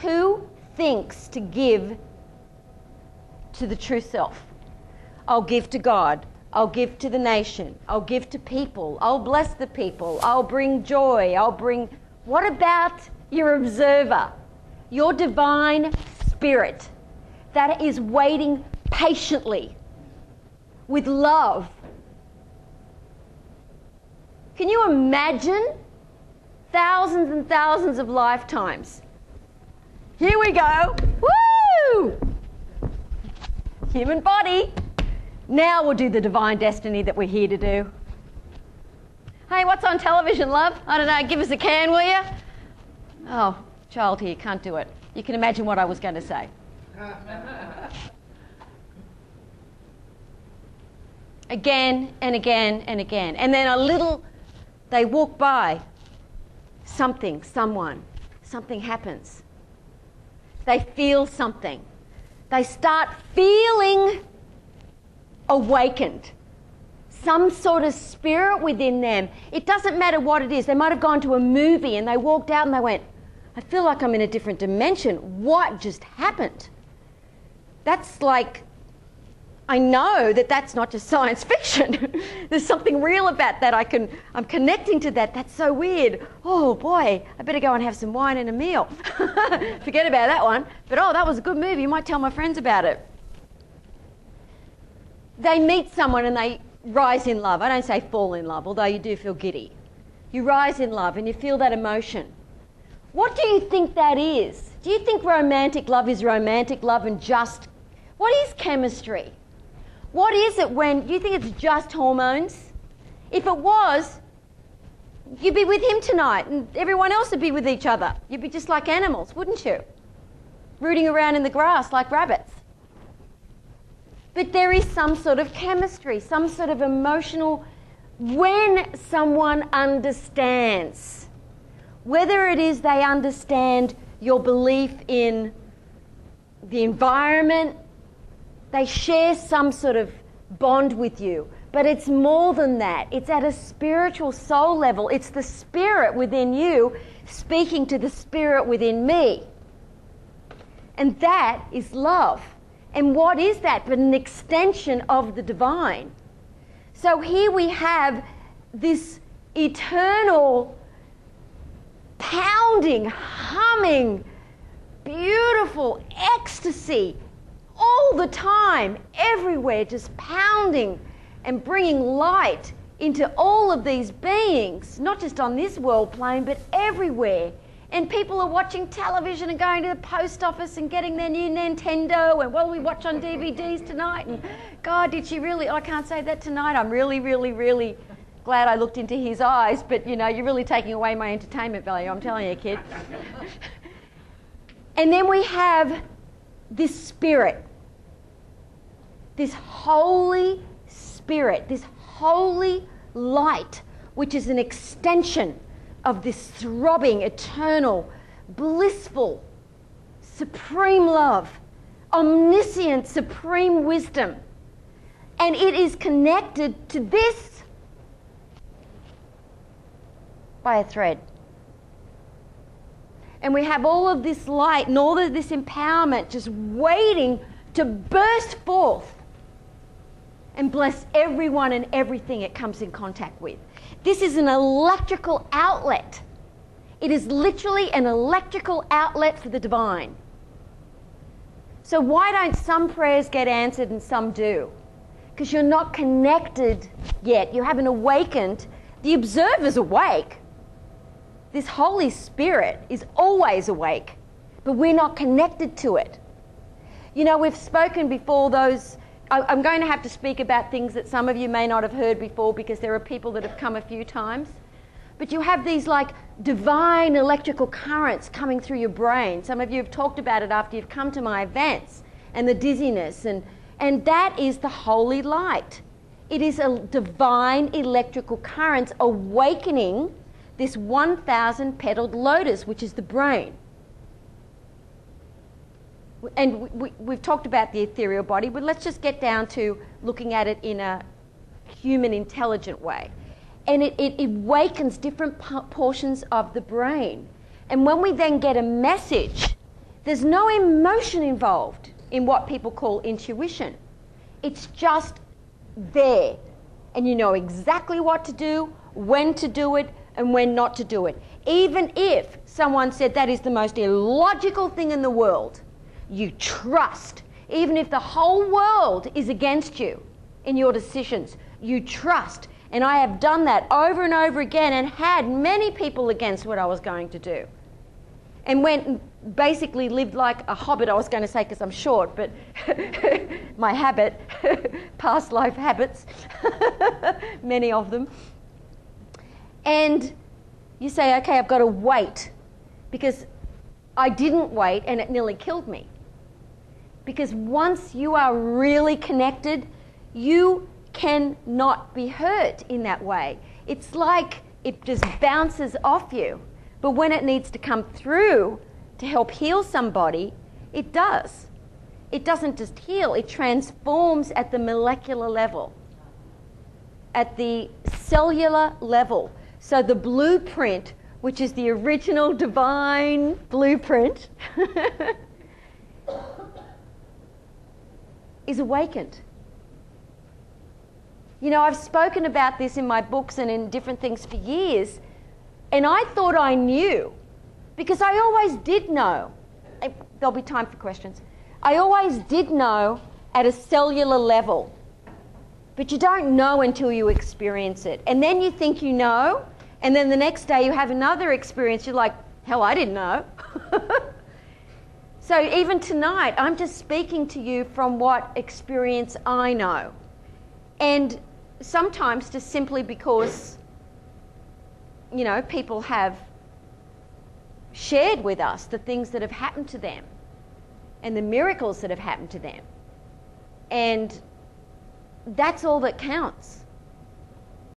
Who thinks to give to the true self? I'll give to God. I'll give to the nation. I'll give to people. I'll bless the people. I'll bring joy. What about your observer? Your divine spirit that is waiting patiently with love. Can you imagine thousands and thousands of lifetimes? Here we go. Woo! Human body. Now we'll do the divine destiny that we're here to do. Hey, what's on television, love? I don't know, give us a can, will you? Oh, child here, can't do it. You can imagine what I was going to say. Again and again and again. And then they walk by. Something happens. They feel something. They start feeling awakened. Some sort of spirit within them. It doesn't matter what it is. They might have gone to a movie and they walked out and they went, I feel like I'm in a different dimension. What just happened? That's like, I know that that's not just science fiction. There's something real about that. I'm connecting to that. That's so weird. Oh boy, I better go and have some wine and a meal. Forget about that one. But oh, that was a good movie. You might tell my friends about it. They meet someone and they rise in love. I don't say fall in love, although you do feel giddy. You rise in love and you feel that emotion. What do you think that is? Do you think romantic love is romantic love and just... What is chemistry? What is it when... Do you think it's just hormones? If it was, you'd be with him tonight and everyone else would be with each other. You'd be just like animals, wouldn't you? Rooting around in the grass like rabbits. But there is some sort of chemistry, some sort of emotional... When someone understands, whether it is they understand your belief in the environment, they share some sort of bond with you. But it's more than that. It's at a spiritual soul level. It's the spirit within you speaking to the spirit within me. And that is love. And what is that but an extension of the divine? So here we have this eternal, pounding, humming, beautiful ecstasy all the time, everywhere, just pounding and bringing light into all of these beings, not just on this world plane, but everywhere. And people are watching television and going to the post office and getting their new Nintendo and what do we watch on DVDs tonight? And God, did she really? I can't say that tonight. I'm really, really, really glad I looked into his eyes, but you know, you're really taking away my entertainment value, I'm telling you, kid. And then we have this spirit, this holy spirit, this holy light, which is an extension of this throbbing, eternal, blissful, supreme love, omniscient, supreme wisdom. And it is connected to this by a thread. And we have all of this light and all of this empowerment just waiting to burst forth and bless everyone and everything it comes in contact with. This is an electrical outlet. It is literally an electrical outlet for the divine. So why don't some prayers get answered and some do? Because you're not connected yet. You haven't awakened. The observer's awake. This Holy Spirit is always awake, but we're not connected to it. You know, we've spoken before those... I'm going to have to speak about things that some of you may not have heard before because there are people that have come a few times. But you have these like divine electrical currents coming through your brain. Some of you have talked about it after you've come to my events and the dizziness. And that is the holy light. It is a divine electrical current awakening this 1,000-petaled lotus, which is the brain. And we've talked about the ethereal body, but let's just get down to looking at it in a human, intelligent way. And it awakens different portions of the brain. And when we then get a message, There's no emotion involved in what people call intuition. It's just there. And you know exactly what to do, when to do it, and when not to do it. Even if someone said that is the most illogical thing in the world, you trust. Even if the whole world is against you in your decisions, you trust. And I have done that over and over again and had many people against what I was going to do. And went and basically lived like a hobbit, I was going to say because I'm short, but my habit, past life habits, many of them. And you say, okay, I've got to wait, because I didn't wait and it nearly killed me. Because once you are really connected, you cannot be hurt in that way. It's like it just bounces off you. But when it needs to come through to help heal somebody, it does. It doesn't just heal, it transforms at the molecular level, at the cellular level. So the blueprint, which is the original divine blueprint, is awakened. You know, I've spoken about this in my books and in different things for years, and I thought I knew, because I always did know. There'll be time for questions. I always did know at a cellular level, but you don't know until you experience it. And then you think you know, and then the next day you have another experience, you're like, hell, I didn't know. So even tonight, I'm just speaking to you from what experience I know. And sometimes just simply because, you know, people have shared with us the things that have happened to them and the miracles that have happened to them. And that's all that counts.